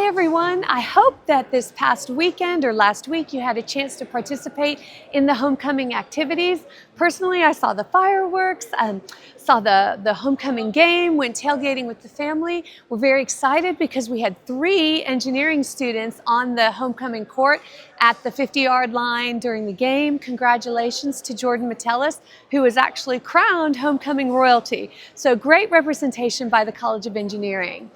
everyone. I hope that this past weekend or last week you had a chance to participate in the homecoming activities. Personally, I saw the fireworks, saw the homecoming game, went tailgating with the family. We're very excited because we had 3 engineering students on the homecoming court at the 50-yard line during the game. Congratulations to Jordan Metellus, who was actually crowned homecoming royalty. So great representation by the College of Engineering.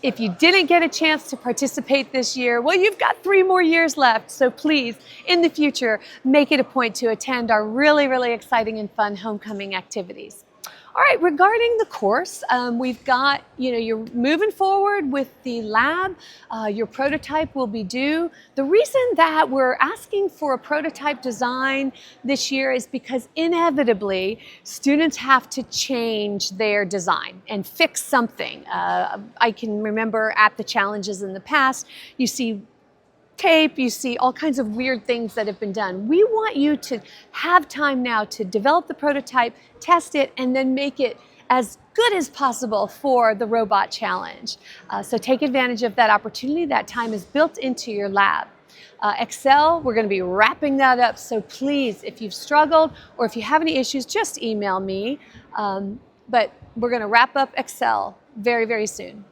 If you didn't get a chance to participate this year, well, you've got 3 more years left. So please, in the future, make it a point to attend our really exciting and fun homecoming activities. All right, regarding the course, we've got, you're moving forward with the lab. Your prototype will be due. The reason that we're asking for a prototype design this year is because inevitably students have to change their design and fix something. I can remember at the challenges in the past, you see tape, you see all kinds of weird things that have been done. We want you to have time now to develop the prototype, test it, and then make it as good as possible for the robot challenge. So take advantage of that opportunity. That time is built into your lab. Excel, we're going to be wrapping that up. So please, if you've struggled or if you have any issues, just email me. But we're going to wrap up Excel very soon.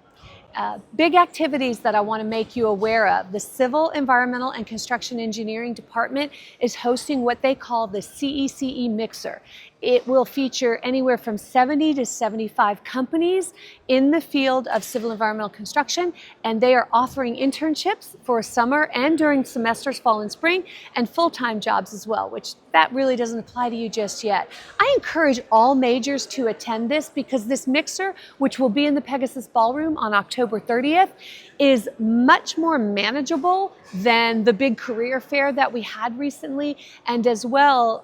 Big activities that I want to make you aware of. The Civil, Environmental, and Construction Engineering Department is hosting what they call the CECE Mixer. It will feature anywhere from 70 to 75 companies in the field of civil environmental construction, and they are offering internships for summer and during semesters, fall and spring, and full-time jobs as well, which that really doesn't apply to you just yet. I encourage all majors to attend this because this mixer, which will be in the Pegasus Ballroom on October 30th, is much more manageable than the big career fair that we had recently. And as well,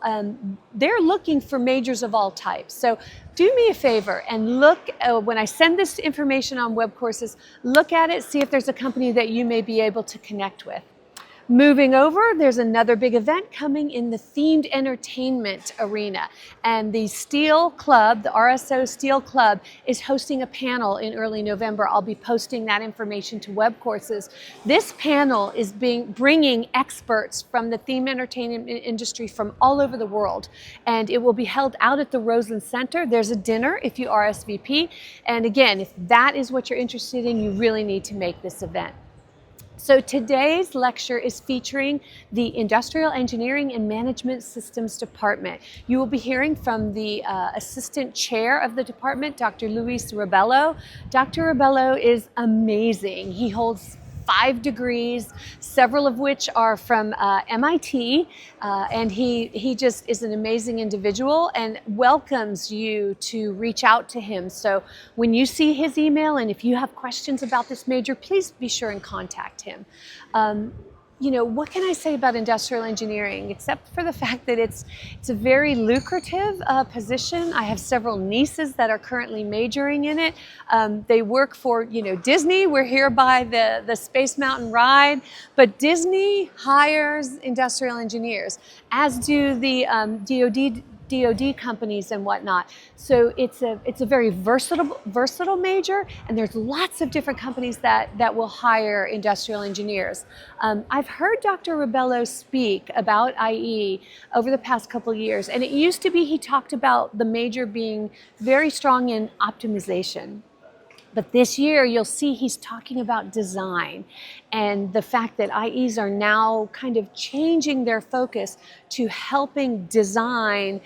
they're looking for majors of all types. So do me a favor and look, when I send this information on web courses, look at it, see if there's a company that you may be able to connect with. Moving over, there's another big event coming in the themed entertainment arena. And the Steel Club, the RSO Steel Club, is hosting a panel in early November. I'll be posting that information to web courses. This panel is bringing experts from the theme entertainment industry from all over the world. And it will be held out at the Rosen Center. There's a dinner if you RSVP. And again, if that is what you're interested in, you really need to make this event. So today's lecture is featuring the Industrial Engineering and Management Systems Department. You will be hearing from the Assistant Chair of the department, Dr. Luis Rebello. Dr. Rebello is amazing. He holds 5 degrees, several of which are from MIT, and he just is an amazing individual and welcomes you to reach out to him. So when you see his email and if you have questions about this major, please be sure and contact him. What can I say about industrial engineering, except for the fact that it's a very lucrative position. I have several nieces that are currently majoring in it. They work for, Disney. We're here by the Space Mountain ride, but Disney hires industrial engineers, as do the DoD companies and whatnot. So it's a very versatile major, and there's lots of different companies that will hire industrial engineers. I've heard Dr. Rebello speak about IE over the past couple of years, and it used to be he talked about the major being very strong in optimization. But this year, you'll see he's talking about design and the fact that IEs are now kind of changing their focus to helping design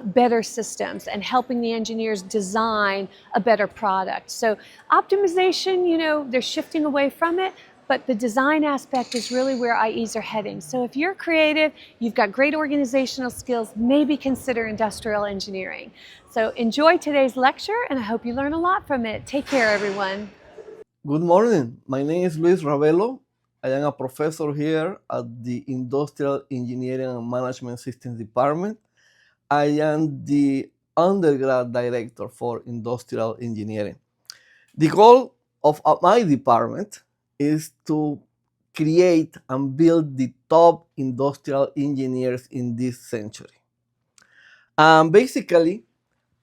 better systems and helping the engineers design a better product. So optimization, they're shifting away from it, but the design aspect is really where IEs are heading. So if you're creative, you've got great organizational skills, maybe consider industrial engineering. So enjoy today's lecture, and I hope you learn a lot from it. Take care, everyone. Good morning. My name is Luis Ravelo. I am a professor here at the Industrial Engineering and Management Systems Department. I am the undergrad director for industrial engineering. The goal of my department is to create and build the top industrial engineers in this century. Basically,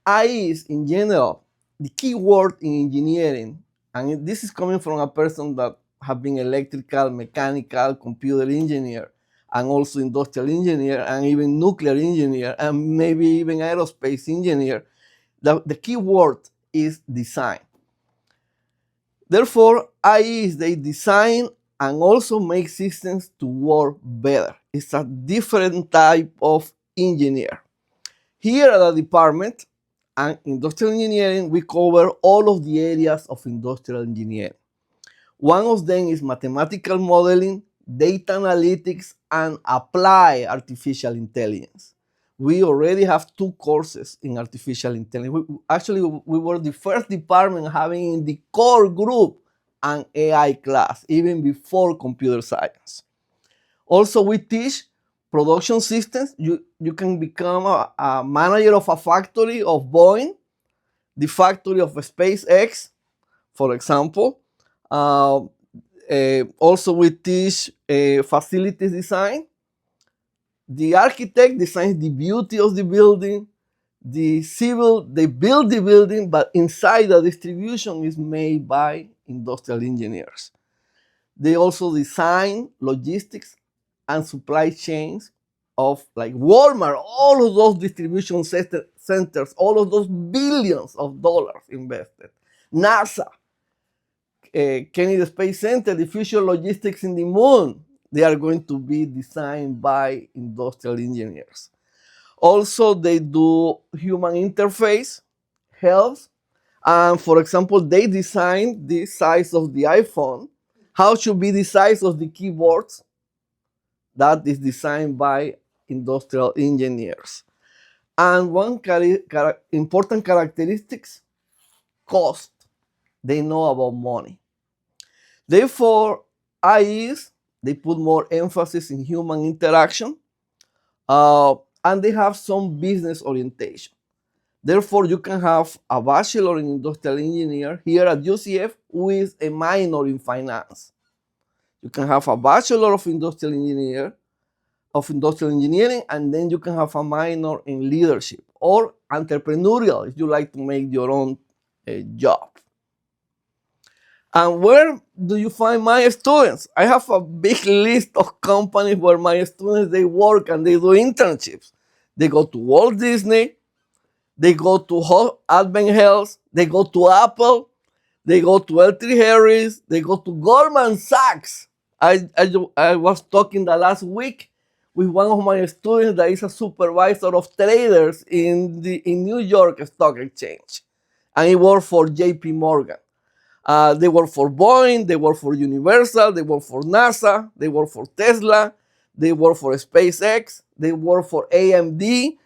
IEs in general, the key word in engineering, and this is coming from a person that have been electrical, mechanical, computer engineer, and also industrial engineer, and even nuclear engineer, and maybe even aerospace engineer. The key word is design. Therefore, IEs, they design and also make systems to work better. It's a different type of engineer. Here at the department and industrial engineering, we cover all of the areas of industrial engineering. One of them is mathematical modeling, data analytics, and applied artificial intelligence. We already have 2 courses in artificial intelligence. We were the first department having in the core group an AI class, even before computer science. Also, we teach production systems. You can become a manager of a factory of Boeing, the factory of SpaceX, for example. Also, we teach facilities design. The architect designs the beauty of the building. The civil, they build the building, but inside the distribution is made by industrial engineers. They also design logistics and supply chains of like Walmart, all of those distribution centers, all of those billions of dollars invested. NASA, Kennedy Space Center, the future logistics in the moon, they are going to be designed by industrial engineers. Also, they do human interface, health, and for example, they design the size of the iPhone, how should be the size of the keyboards. That is designed by industrial engineers. And one important characteristics, cost. They know about money. Therefore, IEs, they put more emphasis in human interaction, and they have some business orientation. Therefore, you can have a bachelor in industrial engineer here at UCF with a minor in finance. You can have a bachelor of industrial engineering, and then you can have a minor in leadership or entrepreneurial if you like to make your own job. And where do you find my students? I have a big list of companies where my students, they work and they do internships. They go to Walt Disney, they go to Advent Health, they go to Apple, they go to L3 Harris, they go to Goldman Sachs. I was talking the last week with one of my students that is a supervisor of traders in New York Stock Exchange. And he worked for JP Morgan. They work for Boeing, they work for Universal, they work for NASA, they work for Tesla, they work for SpaceX, they work for AMD,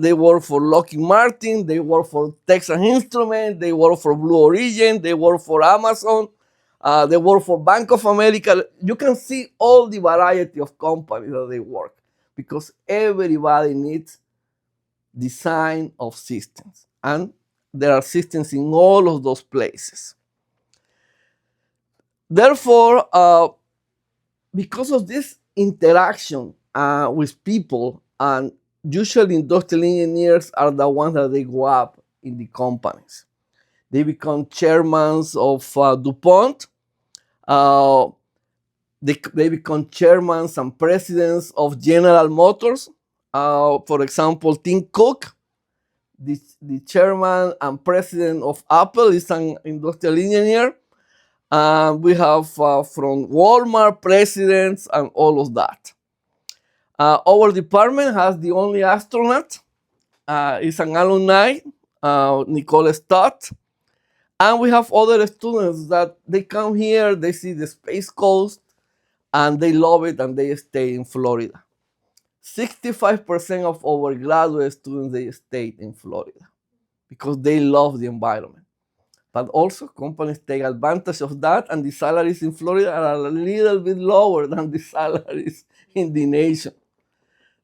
they work for Lockheed Martin, they work for Texas Instruments, they work for Blue Origin, they work for Amazon, they work for Bank of America. You can see all the variety of companies that they work because everybody needs design of systems. And there are systems in all of those places. Therefore, because of this interaction with people, and usually industrial engineers are the ones that they go up in the companies. They become chairmen of DuPont. They become chairmen and presidents of General Motors. For example, Tim Cook, the chairman and president of Apple, is an industrial engineer. We have from Walmart presidents and all of that. Our department has the only astronaut. Is an alumni, Nicole Stott. And we have other students that they come here, they see the Space Coast, and they love it, and they stay in Florida. 65% of our graduate students, they stay in Florida because they love the environment. But also, companies take advantage of that, and the salaries in Florida are a little bit lower than the salaries in the nation.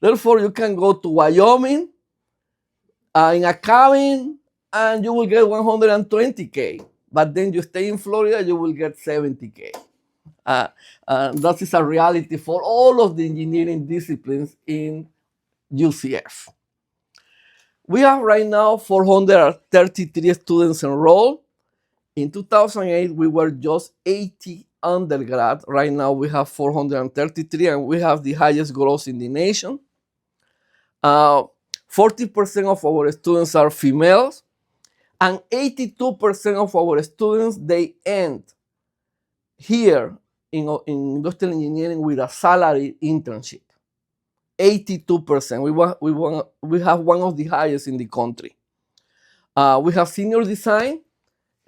Therefore, you can go to Wyoming in a cabin, and you will get $120K. But then you stay in Florida, you will get $70K. That is a reality for all of the engineering disciplines in UCF. We have right now 433 students enrolled. In 2008, we were just 80 undergrad. Right now we have 433, and we have the highest growth in the nation. 40% of our students are females, and 82% of our students, they end here in industrial engineering with a salary internship. 82%. We have one of the highest in the country. We have senior design.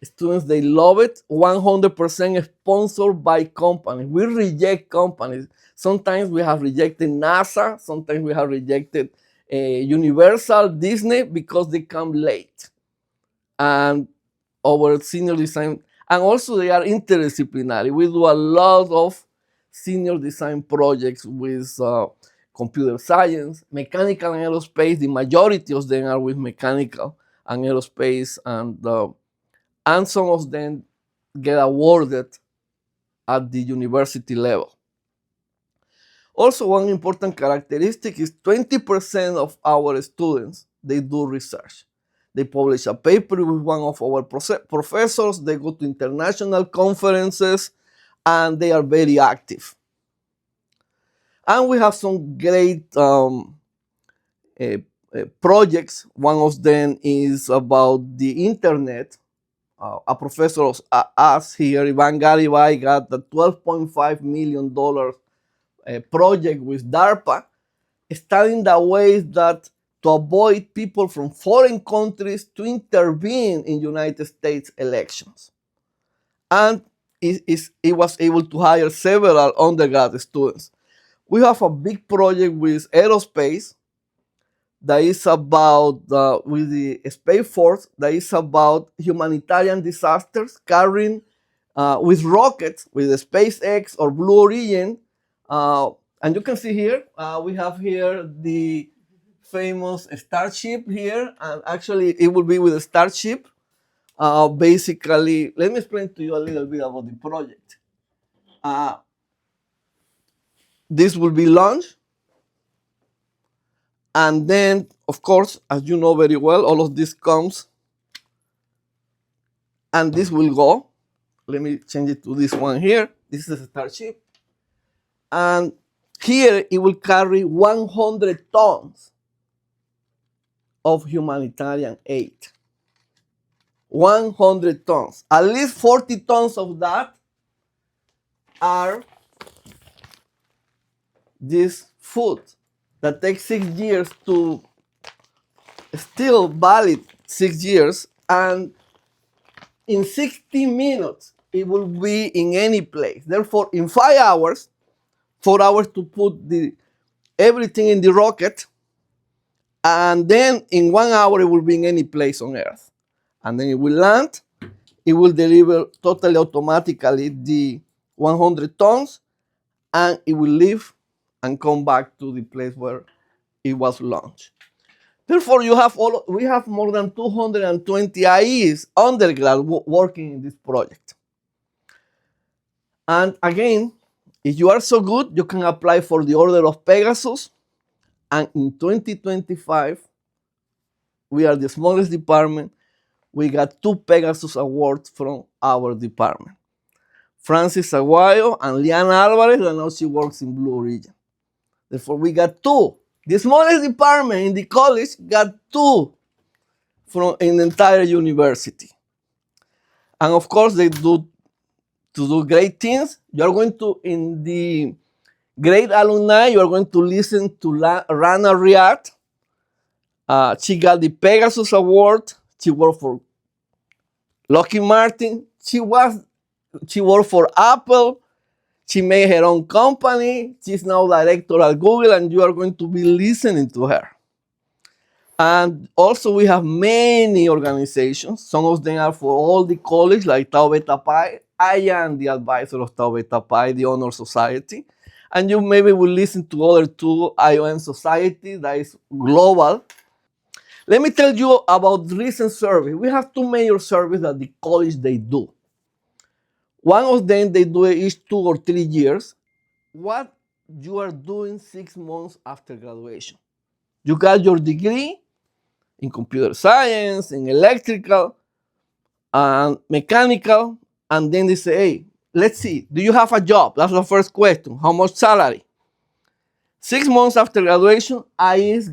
Students, they love it. 100% sponsored by companies. We reject companies. Sometimes we have rejected NASA. Sometimes we have rejected Universal, Disney, because they come late. And our senior design, and also they are interdisciplinary. We do a lot of senior design projects with computer science, mechanical and aerospace. The majority of them are with mechanical and aerospace, and some of them get awarded at the university level. Also, one important characteristic is 20% of our students, they do research. They publish a paper with one of our professors, they go to international conferences, and they are very active. And we have some great projects. One of them is about the internet. A professor of us here, Ivan Garibay, got the $12.5 million project with DARPA, studying the ways that to avoid people from foreign countries to intervene in United States elections. And it was able to hire several undergrad students. We have a big project with aerospace that is about, with the Space Force, that is about humanitarian disasters carrying with rockets, with the SpaceX or Blue Origin. And you can see here, we have here the famous Starship here, and actually it will be with a Starship. Basically, let me explain to you a little bit about the project. This will be launched, and then, of course, as you know very well, all of this comes, and this will go. Let me change it to this one here. This is a Starship. And here it will carry 100 tons of humanitarian aid. 100 tons. At least 40 tons of that are this food that takes 6 years to still valid 6 years, and in 60 minutes it will be in any place. Therefore, in 5 hours, 4 hours to put everything in the rocket, and then in 1 hour it will be in any place on Earth. And then it will land, it will deliver totally automatically the 100 tons, and it will leave and come back to the place where it was launched. Therefore, we have more than 220 IEs undergrad working in this project. And again, if you are so good, you can apply for the Order of Pegasus. And in 2025, we are the smallest department. We got 2 Pegasus awards from our department. Francis Aguayo and Liana Alvarez, and now she works in Blue Origin. Therefore, we got 2. The smallest department in the college got 2 from an entire university. And of course, they do to do great things. You are going to, in the great alumni, you are going to listen to Rana Riyadh. She got the Pegasus Award. She worked for Lockheed Martin. She worked for Apple. She made her own company. She's now director at Google, and you are going to be listening to her. And also we have many organizations. Some of them are for all the college, like Tau Beta Pi. I am the advisor of Tau Beta Pi, the Honor Society. And you maybe will listen to other 2 ION society that is global. Let me tell you about the recent survey. We have 2 major surveys that the college they do. One of them they do it each 2 or 3 years. What you are doing 6 months after graduation. You got your degree in computer science, in electrical, and mechanical, and then they say, hey, let's see, do you have a job? That's the first question. How much salary? 6 months after graduation, IEs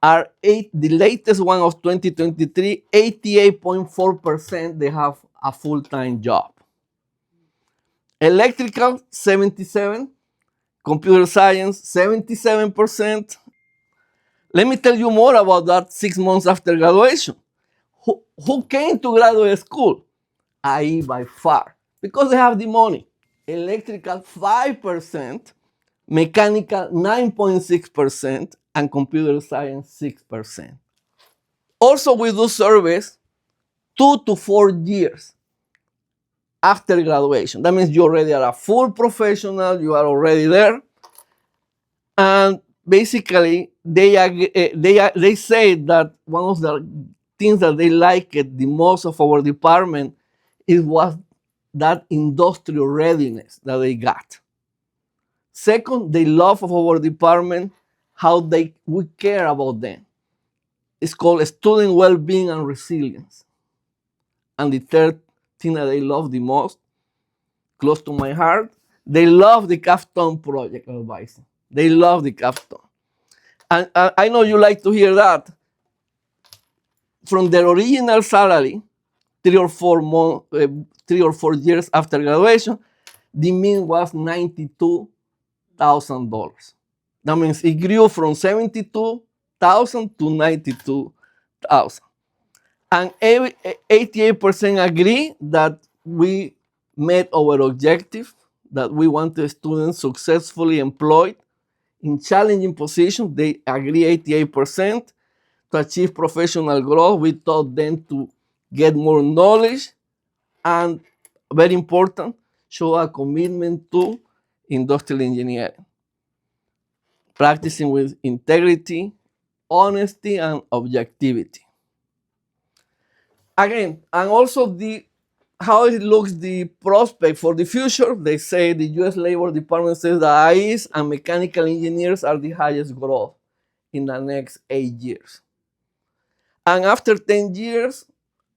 are the latest one of 2023, 88.4% they have a full-time job. Electrical, 77, computer science, 77%. Let me tell you more about that 6 months after graduation. Who came to graduate school? IE by far, because they have the money. Electrical, 5%, mechanical, 9.6%, and computer science, 6%. Also, we do surveys 2 to 4 years after graduation. That means you already are a full professional, you are already there. And basically, they say that one of the things that they liked the most of our department was that industrial readiness that they got. Second, they love of our department how we care about them. It's called student well-being and resilience. And the third thing that they love the most, close to my heart, they love the Capstone project advising. They love the Capstone. And I know you like to hear that. From their original salary, 3 or 4 years after graduation, the mean was $92,000. That means it grew from 72,000 to 92,000. And 88% agree that we met our objective, that we want the students successfully employed in challenging positions. They agree 88%. To achieve professional growth, we taught them to get more knowledge and, very important, show a commitment to industrial engineering, practicing with integrity, honesty, and objectivity. Again, and also how it looks the prospect for the future. They say the U.S. Labor Department says that IEs and mechanical engineers are the highest growth in the next 8 years. And after 10 years,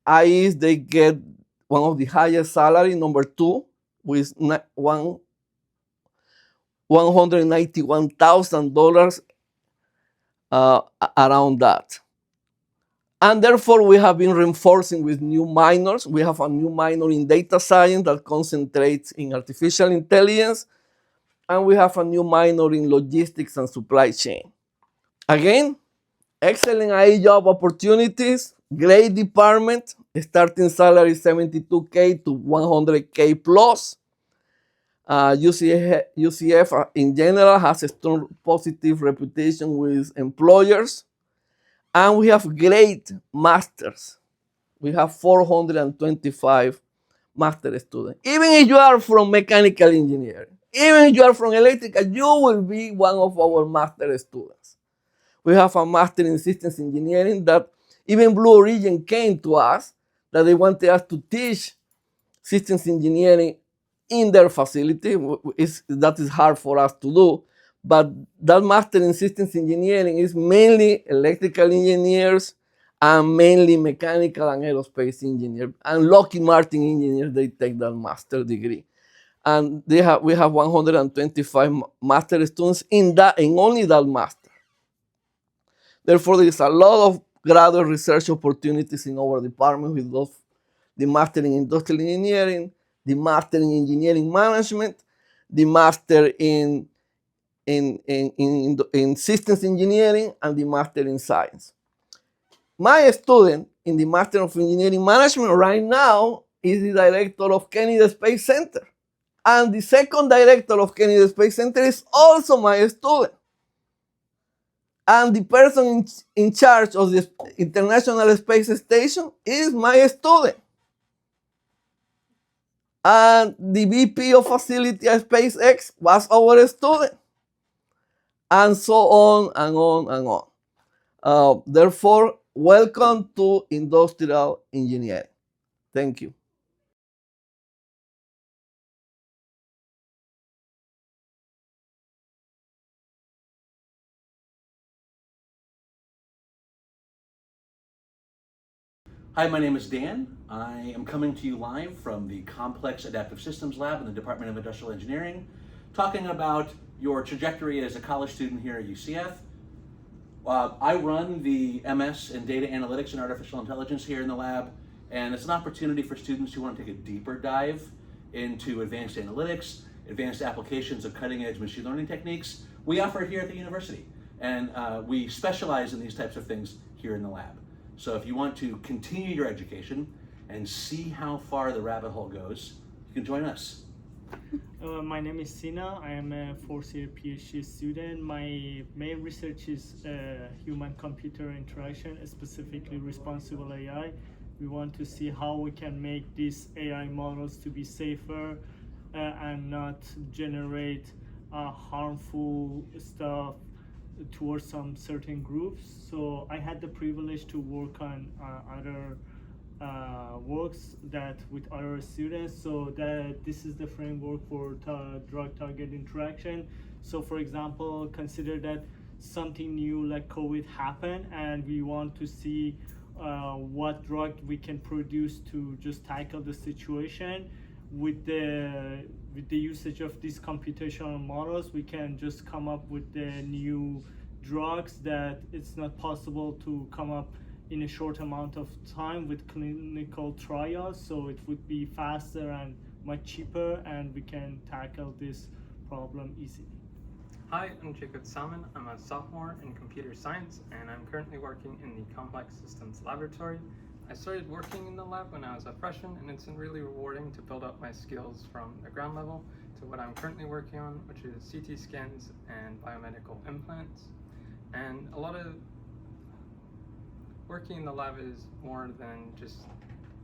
IEs, they get one of the highest salary, number 2, with $191,000 around that. And therefore, we have been reinforcing with new minors. We have a new minor in data science that concentrates in artificial intelligence. And we have a new minor in logistics and supply chain. Again, excellent IE job opportunities, great department, starting salary 72K to 100K plus. UCF in general has a strong positive reputation with employers. And we have great masters. We have 425 master students. Even if you are from mechanical engineering, even if you are from electrical, you will be one of our master students. We have a master in systems engineering that even Blue Origin came to us, that they wanted us to teach systems engineering in their facility. That is hard for us to do. But that master in systems engineering is mainly electrical engineers and mainly mechanical and aerospace engineers. And Lockheed Martin engineers, they take that master degree. And we have 125 master students in only that master. Therefore, there is a lot of graduate research opportunities in our department with the master in industrial engineering, the master in engineering management, the master in systems engineering, and the master in science. My student in the Master of Engineering Management right now is the director of Kennedy Space Center. And the second director of Kennedy Space Center is also my student. And the person in charge of the International Space Station is my student. And the VP of Facility at SpaceX was our student. And so on and on and on. Therefore, welcome to industrial engineering. Thank you. Hi, my name is Dan. I am coming to you live from the Complex Adaptive Systems Lab in the Department of Industrial Engineering, talking about your trajectory as a college student here at UCF. I run the MS in Data Analytics and Artificial Intelligence here in the lab, and it's an opportunity for students who want to take a deeper dive into advanced analytics, advanced applications of cutting edge machine learning techniques. We offer it here at the university, and we specialize in these types of things here in the lab. So if you want to continue your education and see how far the rabbit hole goes, you can join us. My name is Sina. I am a fourth year PhD student. My main research is human-computer interaction, specifically responsible AI. We want to see how we can make these AI models to be safer and not generate harmful stuff towards some certain groups. So I had the privilege to work on other works that with other students, so that this is the framework for drug target interaction. So for example, consider that something new like COVID happened and we want to see what drug we can produce to just tackle the situation. With the usage of these computational models, we can just come up with the new drugs that it's not possible to come up in a short amount of time with clinical trials, so it would be faster and much cheaper, and we can tackle this problem easily. Hi, I'm Jacob Salmon. I'm a sophomore in computer science, and I'm currently working in the Complex Systems Laboratory. I started working in the lab when I was a freshman, and it's been really rewarding to build up my skills from the ground level to what I'm currently working on, which is CT scans and biomedical implants. And a lot of working in the lab is more than just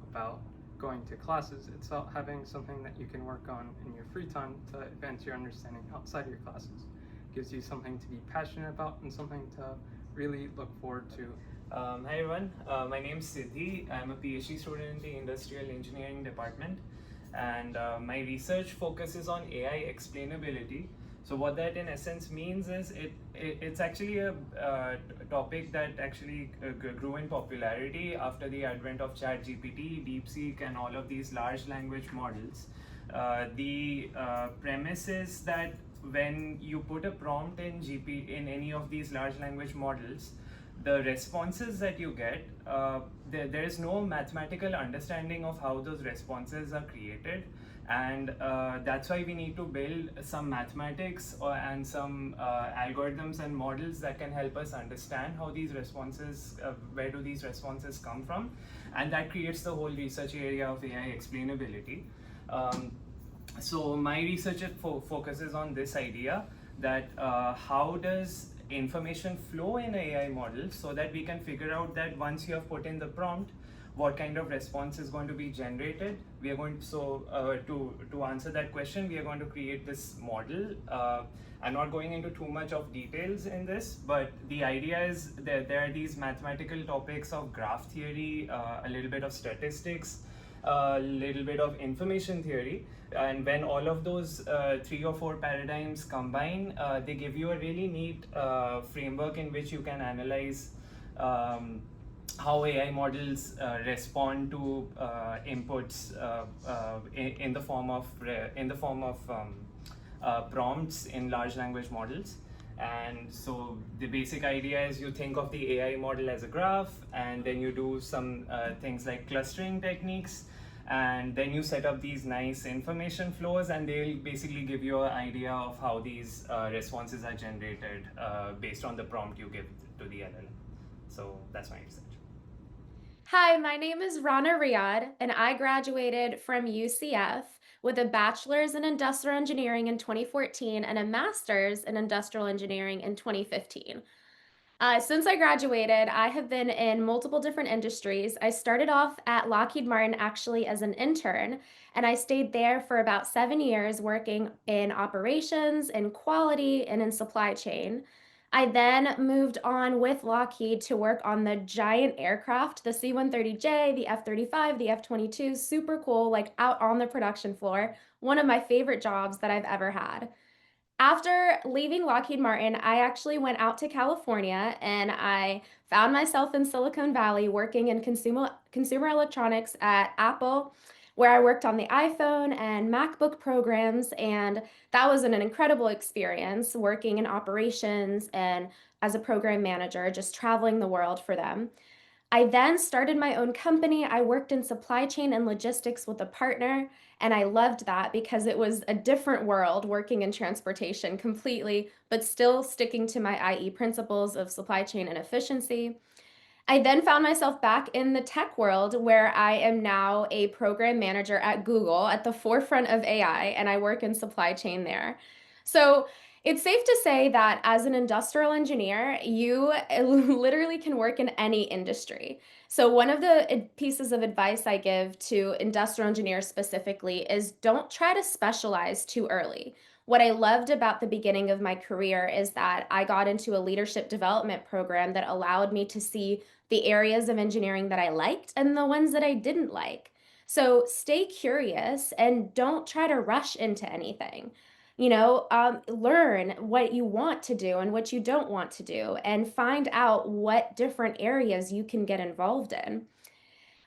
about going to classes. It's about having something that you can work on in your free time to advance your understanding outside your classes. It gives you something to be passionate about and something to really look forward to. Hi everyone, my name is Siddhi. I'm a PhD student in the Industrial Engineering Department, and my research focuses on AI explainability. So what that in essence means is it's actually a topic that actually grew in popularity after the advent of ChatGPT, DeepSeek, and all of these large language models. The premise is that when you put a prompt in any of these large language models, the responses that you get, there is no mathematical understanding of how those responses are created, and that's why we need to build some mathematics and some algorithms and models that can help us understand how these responses, where do these responses come from, and that creates the whole research area of AI explainability. So my research focuses on this idea that how does information flow in AI models, so that we can figure out that once you have put in the prompt, what kind of response is going to be generated. We are going to answer that question, we are going to create this model. I'm not going into too much of details in this, but the idea is that there are these mathematical topics of graph theory, a little bit of statistics, a little bit of information theory, and when all of those 3 or 4 paradigms combine, they give you a really neat framework in which you can analyze how AI models respond to inputs in the form of prompts in large language models. And so the basic idea is you think of the AI model as a graph, and then you do some things like clustering techniques, and then you set up these nice information flows, and they'll basically give you an idea of how these responses are generated based on the prompt you give to the LLM. So that's my research. Hi, my name is Rana Riyad, and I graduated from UCF with a bachelor's in industrial engineering in 2014 and a master's in industrial engineering in 2015. Since I graduated, I have been in multiple different industries. I started off at Lockheed Martin actually as an intern, and I stayed there for about 7 years working in operations, in quality, and in supply chain. I then moved on with Lockheed to work on the giant aircraft, the C-130J, the F-35, the F-22, super cool, like out on the production floor. One of my favorite jobs that I've ever had. After leaving Lockheed Martin, I actually went out to California and I found myself in Silicon Valley working in consumer electronics at Apple, where I worked on the iPhone and MacBook programs. And that was an incredible experience working in operations and as a program manager, just traveling the world for them. I then started my own company. I worked in supply chain and logistics with a partner, and I loved that because it was a different world working in transportation completely, but still sticking to my IE principles of supply chain and efficiency. I then found myself back in the tech world where I am now a program manager at Google at the forefront of AI, and I work in supply chain there. So it's safe to say that as an industrial engineer, you literally can work in any industry. So, one of the pieces of advice I give to industrial engineers specifically is don't try to specialize too early. What I loved about the beginning of my career is that I got into a leadership development program that allowed me to see the areas of engineering that I liked and the ones that I didn't like. So stay curious and don't try to rush into anything. Learn what you want to do and what you don't want to do, and find out what different areas you can get involved in.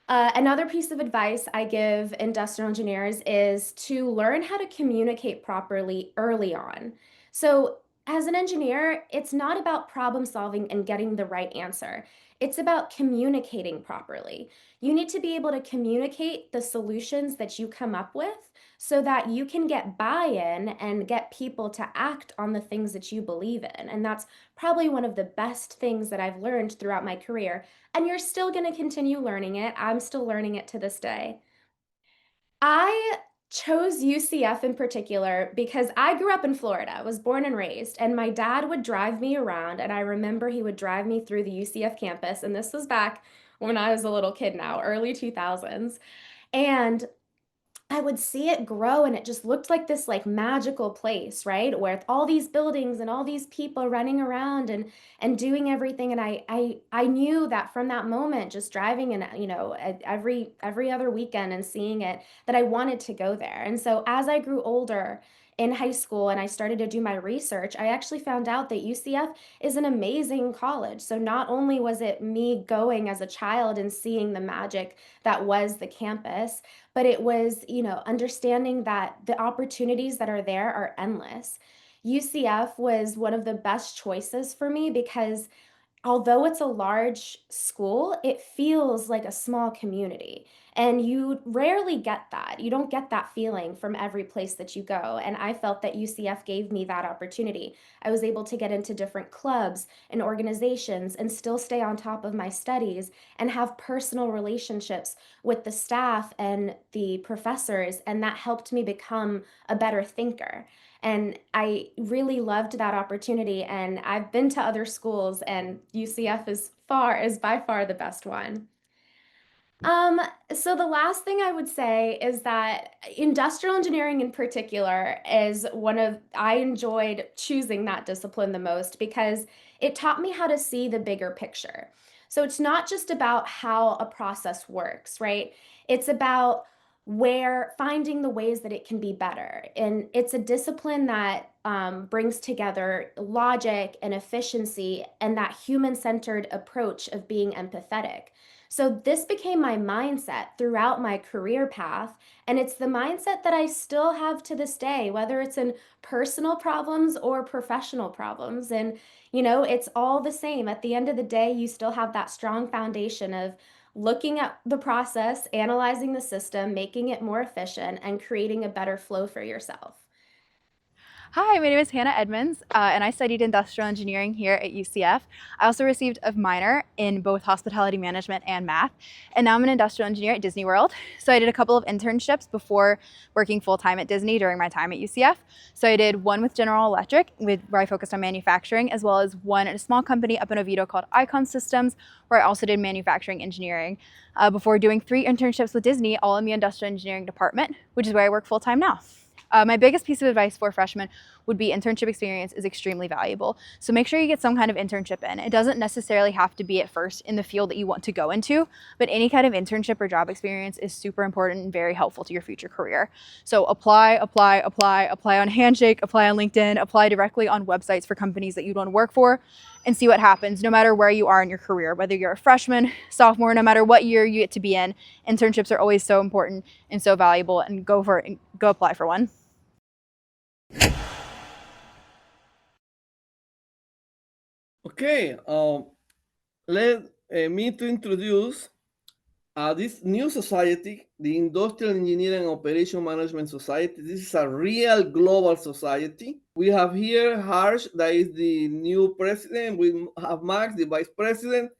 Another piece of advice I give industrial engineers is to learn how to communicate properly early on. So, as an engineer, it's not about problem solving and getting the right answer. It's about communicating properly. You need to be able to communicate the solutions that you come up with so that you can get buy in and get people to act on the things that you believe in. And that's probably one of the best things that I've learned throughout my career, and you're still going to continue learning it. I'm still learning it to this day. I chose UCF in particular because I grew up in Florida. I was born and raised, and my dad would drive me around, and I remember he would drive me through the UCF campus, and this was back when I was a little kid now, early 2000s. And I would see it grow and it just looked like this like magical place, right? Where all these buildings and all these people running around and doing everything. And I knew that from that moment, just driving and every other weekend and seeing it, that I wanted to go there. And so as I grew older in high school and I started to do my research, I actually found out that UCF is an amazing college. So not only was it me going as a child and seeing the magic that was the campus, but it was, understanding that the opportunities that are there are endless. UCF was one of the best choices for me because although it's a large school, it feels like a small community. And you rarely get that. You don't get that feeling from every place that you go. And I felt that UCF gave me that opportunity. I was able to get into different clubs and organizations and still stay on top of my studies and have personal relationships with the staff and the professors. And that helped me become a better thinker. And I really loved that opportunity. And I've been to other schools, and UCF is by far the best one. Um, so the last thing I would say is that industrial engineering in particular is I enjoyed choosing that discipline the most because it taught me how to see the bigger picture. So it's not just about how a process works, right? It's about where finding the ways that it can be better. And it's a discipline that brings together logic and efficiency and that human centered approach of being empathetic. So this became my mindset throughout my career path. And it's the mindset that I still have to this day, whether it's in personal problems or professional problems. And, it's all the same. At the end of the day, you still have that strong foundation of looking at the process, analyzing the system, making it more efficient, and creating a better flow for yourself. Hi, my name is Hannah Edmonds, and I studied industrial engineering here at UCF. I also received a minor in both hospitality management and math, and now I'm an industrial engineer at Disney World. So I did a couple of internships before working full-time at Disney during my time at UCF. So I did one with General Electric, where I focused on manufacturing, as well as one at a small company up in Oviedo called Icon Systems, where I also did manufacturing engineering, before doing 3 internships with Disney, all in the industrial engineering department, which is where I work full-time now. My biggest piece of advice for freshmen would be internship experience is extremely valuable. So make sure you get some kind of internship in. It doesn't necessarily have to be at first in the field that you want to go into, but any kind of internship or job experience is super important and very helpful to your future career. So apply on Handshake, apply on LinkedIn, apply directly on websites for companies that you'd want to work for, and see what happens no matter where you are in your career, whether you're a freshman, sophomore, no matter what year you get to be in. Internships are always so important and so valuable, and go for it and go apply for one. Okay, let me to introduce this new society, the Industrial Engineering and Operation Management Society. This is a real global society. We have here Harsh, that is the new president. We have Max, the vice president.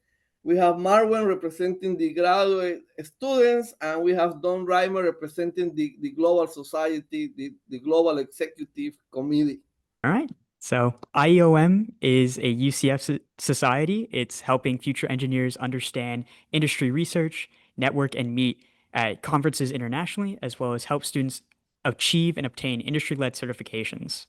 We have Marwan representing the graduate students, and we have Don Reimer representing the global society, the global executive committee. All right. So IEOM is a UCF society. It's helping future engineers understand industry research, network, and meet at conferences internationally, as well as help students achieve and obtain industry-led certifications.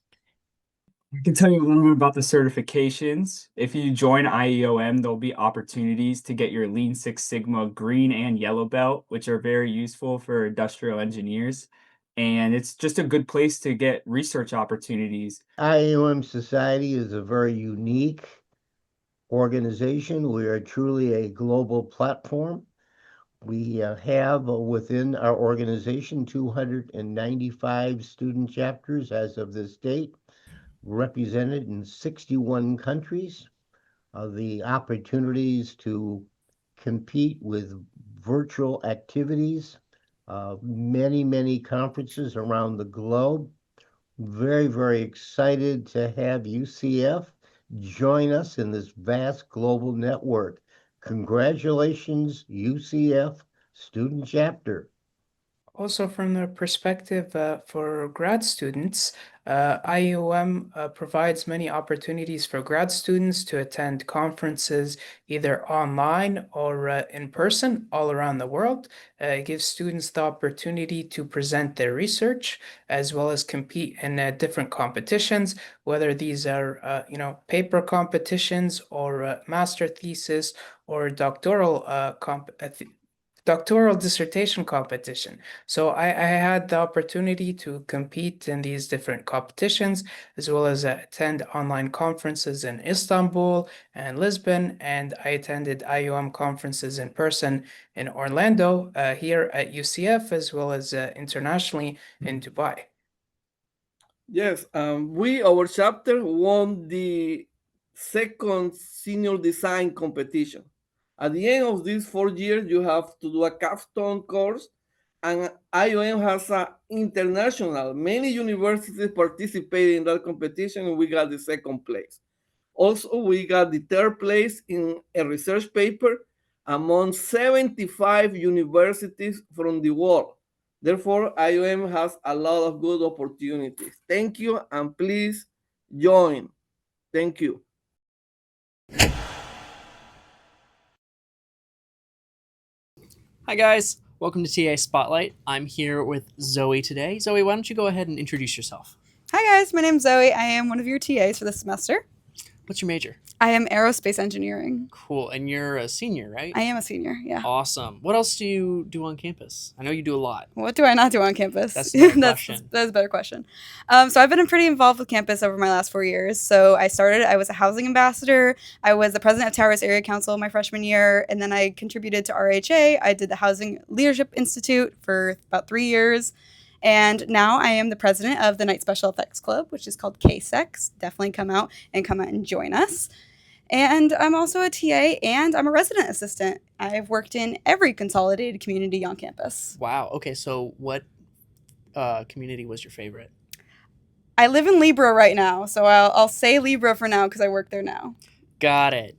I can tell you a little bit about the certifications. If you join IEOM, there'll be opportunities to get your Lean Six Sigma green and yellow belt, which are very useful for industrial engineers. And it's just a good place to get research opportunities. IEOM Society is a very unique organization. We are truly a global platform. We have within our organization 295 student chapters as of this date, represented in 61 countries. The opportunities to compete with virtual activities, many conferences around the globe. Very, very excited to have UCF join us in this vast global network. Congratulations, UCF Student Chapter. Also, from the perspective for grad students, IUM provides many opportunities for grad students to attend conferences either online or in person all around the world. It gives students the opportunity to present their research as well as compete in different competitions, whether these are paper competitions or master thesis or doctoral dissertation competition. So I had the opportunity to compete in these different competitions, as well as attend online conferences in Istanbul and Lisbon, and I attended IUM conferences in person in Orlando, here at UCF, as well as internationally in Dubai. Yes, our chapter won the second senior design competition. At the end of these 4 years, you have to do a capstone course, and IOM has an international. Many universities participated in that competition, and we got the second place. Also, we got the third place in a research paper among 75 universities from the world. Therefore, IOM has a lot of good opportunities. Thank you, and please join. Thank you. Hi guys, welcome to TA Spotlight. I'm here with Zoe today. Zoe, why don't you go ahead and introduce yourself? Hi guys, my name's Zoe. I am one of your TAs for this semester. What's your major? I am aerospace engineering. Cool, and you're a senior, right? I am a senior, yeah. Awesome. What else do you do on campus? I know you do a lot. What do I not do on campus? That's a better question. That's a better question. So I've been pretty involved with campus over my last 4 years. So I was a housing ambassador. I was the president of Towers Area Council my freshman year, and then I contributed to RHA. I did the Housing Leadership Institute for about 3 years. And now I am the president of the Night Special Effects Club, which is called KSEX. Definitely come out and join us. And I'm also a TA, and I'm a resident assistant. I've worked in every consolidated community on campus. Wow. Okay, so what community was your favorite? I live in Libra right now, so I'll say Libra for now because I work there now. Got it.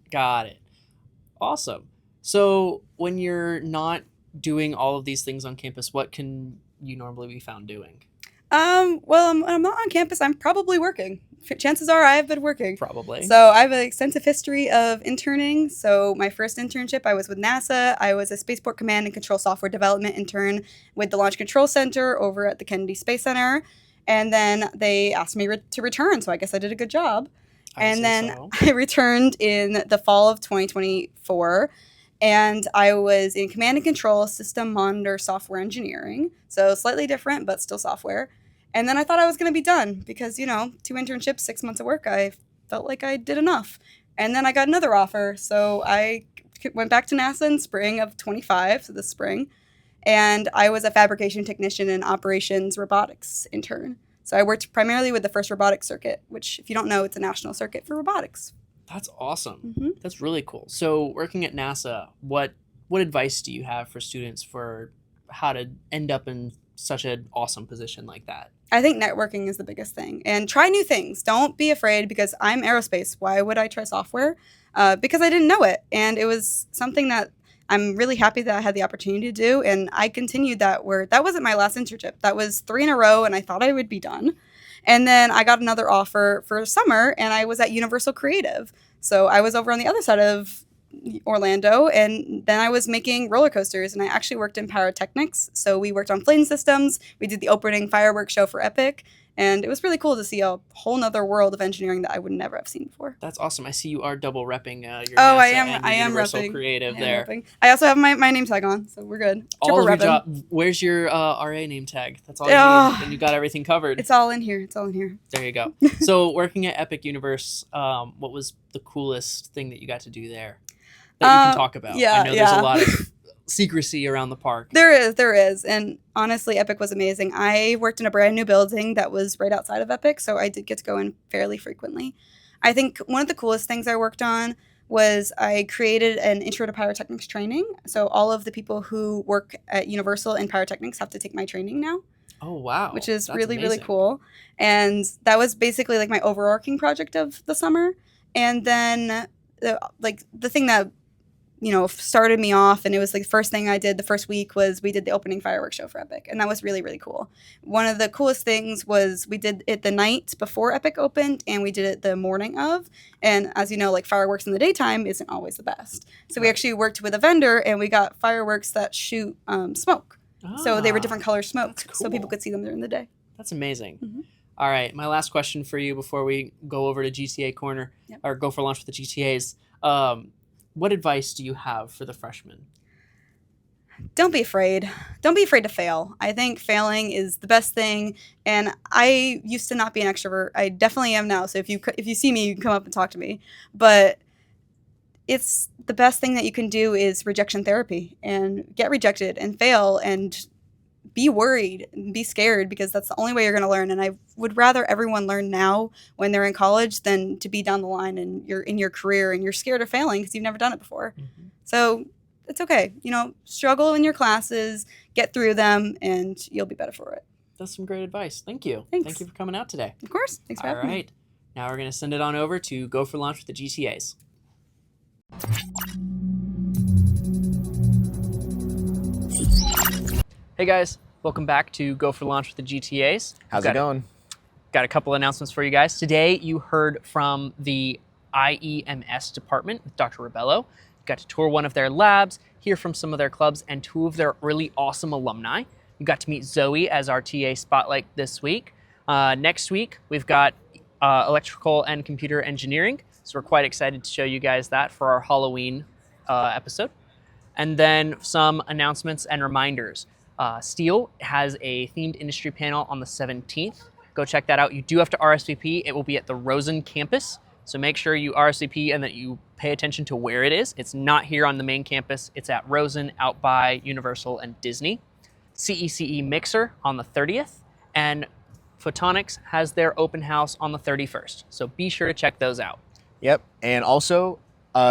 Awesome. So when you're not doing all of these things on campus, what can you normally be found doing? Well, I'm not on campus. I'm probably working. Chances are I've been working. Probably. So I have an extensive history of interning. So my first internship, I was with NASA. I was a Spaceport Command and Control Software Development intern with the Launch Control Center over at the Kennedy Space Center. And then they asked me to return, so I guess I did a good job. And then so. I returned in the fall of 2024, and I was in command and control system monitor software engineering. So slightly different, but still software. And then I thought I was going to be done because, 2 internships, 6 months of work, I felt like I did enough. And then I got another offer. So I went back to NASA in spring of 25, so this spring. And I was a fabrication technician and operations robotics intern. So I worked primarily with the first robotics circuit, which, if you don't know, it's a national circuit for robotics. That's awesome. Mm-hmm. That's really cool. So working at NASA, what advice do you have for students for how to end up in such an awesome position like that? I think networking is the biggest thing. And try new things. Don't be afraid, because I'm aerospace. Why would I try software? Because I didn't know it. And it was something that I'm really happy that I had the opportunity to do. And I continued that where that wasn't my last internship. That was 3 in a row, and I thought I would be done. And then I got another offer for summer, and I was at Universal Creative. So I was over on the other side of Orlando, and then I was making roller coasters, and I actually worked in pyrotechnics. So we worked on flame systems. We did the opening fireworks show for Epic, and it was really cool to see a whole nother world of engineering that I would never have seen before. That's awesome. I see you are double repping your NASA I and your am Universal repping. Creative I am there. repping. I also have my name tag on, so we're good. All of your repping. Where's your RA name tag? That's all you need, and you got everything covered. It's all in here. It's all in here. There you go. So working at Epic Universe, what was the coolest thing that you got to do there that you can talk about? Yeah, I know there's a lot of secrecy around the park. There is. And honestly, Epic was amazing. I worked in a brand new building that was right outside of Epic, so I did get to go in fairly frequently. I think one of the coolest things I worked on was I created an intro to pyrotechnics training. So all of the people who work at Universal in pyrotechnics have to take my training now. Oh, wow. Which is That's really amazing. cool. And that was basically like my overarching project of the summer. And then the thing that started me off, and it was like the first thing I did the first week, was we did the opening fireworks show for Epic, and that was really, really cool. One of the coolest things was we did it the night before Epic opened, and we did it the morning of. And as you know, like, fireworks in the daytime isn't always the best. So we actually worked with a vendor, and we got fireworks that shoot smoke. So they were different color smoke, so people could see them during the day. That's amazing. Mm-hmm. All right, my last question for you before we go over to GTA Corner, or go for lunch with the GTAs. What advice do you have for the freshmen? Don't be afraid. Don't be afraid to fail. I think failing is the best thing. And I used to not be an extrovert. I definitely am now. So if you see me, you can come up and talk to me. But it's the best thing that you can do is rejection therapy, and get rejected and fail and be worried and be scared, because that's the only way you're going to learn. And I would rather everyone learn now when they're in college than to be down the line and you're in your career and you're scared of failing because you've never done it before. Mm-hmm. So it's okay. Struggle in your classes, get through them, and you'll be better for it. That's some great advice. Thank you. Thanks. Thank you for coming out today. Of course. Thanks for having me. All right. Now we're going to send it on over to Go for Lunch with the GTAs. Hey guys, welcome back to Go for Launch with the GTAs. How's it going? Got a couple announcements for you guys. Today you heard from the IEMS department with Dr. Rebello. You got to tour one of their labs, hear from some of their clubs, and 2 of their really awesome alumni. You got to meet Zoe as our TA Spotlight this week. Next week we've got electrical and computer engineering. So we're quite excited to show you guys that for our Halloween episode. And then some announcements and reminders. Steel has a themed industry panel on the 17th. Go check that out. You do have to RSVP. It will be at the Rosen campus. So make sure you RSVP and that you pay attention to where it is. It's not here on the main campus. It's at Rosen out by Universal and Disney. CECE Mixer on the 30th. And Photonics has their open house on the 31st. So be sure to check those out. Yep. And also,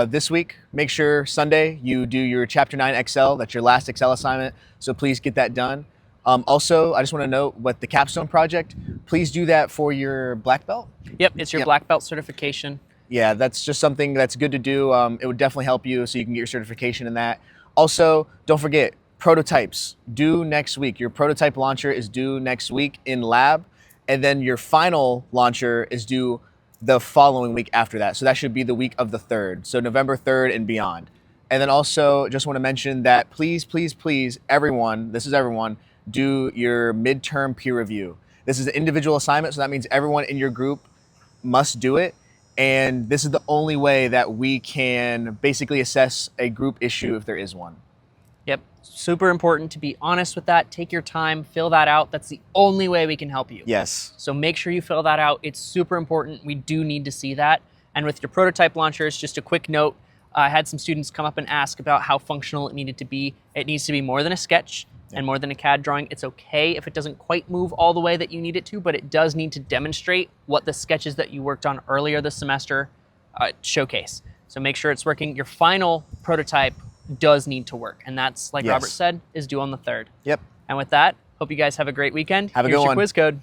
this week, make sure Sunday you do your Chapter 9 Excel. That's your last Excel assignment, so please get that done. Also, I just want to note what the capstone project, please do that for your black belt. Yep, it's your black belt certification. Yeah, that's just something that's good to do. It would definitely help you so you can get your certification in that. Also, don't forget, prototypes due next week. Your prototype launcher is due next week in lab, and then your final launcher is due the following week after that. So that should be the week of the 3rd. So November 3rd and beyond. And then also just want to mention that please, everyone, this is everyone, do your midterm peer review. This is an individual assignment, so that means everyone in your group must do it. And this is the only way that we can basically assess a group issue if there is one. Yep, super important to be honest with that. Take your time, fill that out. That's the only way we can help you. Yes. So make sure you fill that out. It's super important. We do need to see that. And with your prototype launchers, just a quick note, I had some students come up and ask about how functional it needed to be. It needs to be more than a sketch and more than a CAD drawing. It's okay if it doesn't quite move all the way that you need it to, but it does need to demonstrate what the sketches that you worked on earlier this semester showcase. So make sure it's working. Your final prototype does need to work. And that's, like Robert said, is due on the 3rd. Yep. And with that, hope you guys have a great weekend. Have a Here's good your one. quiz code.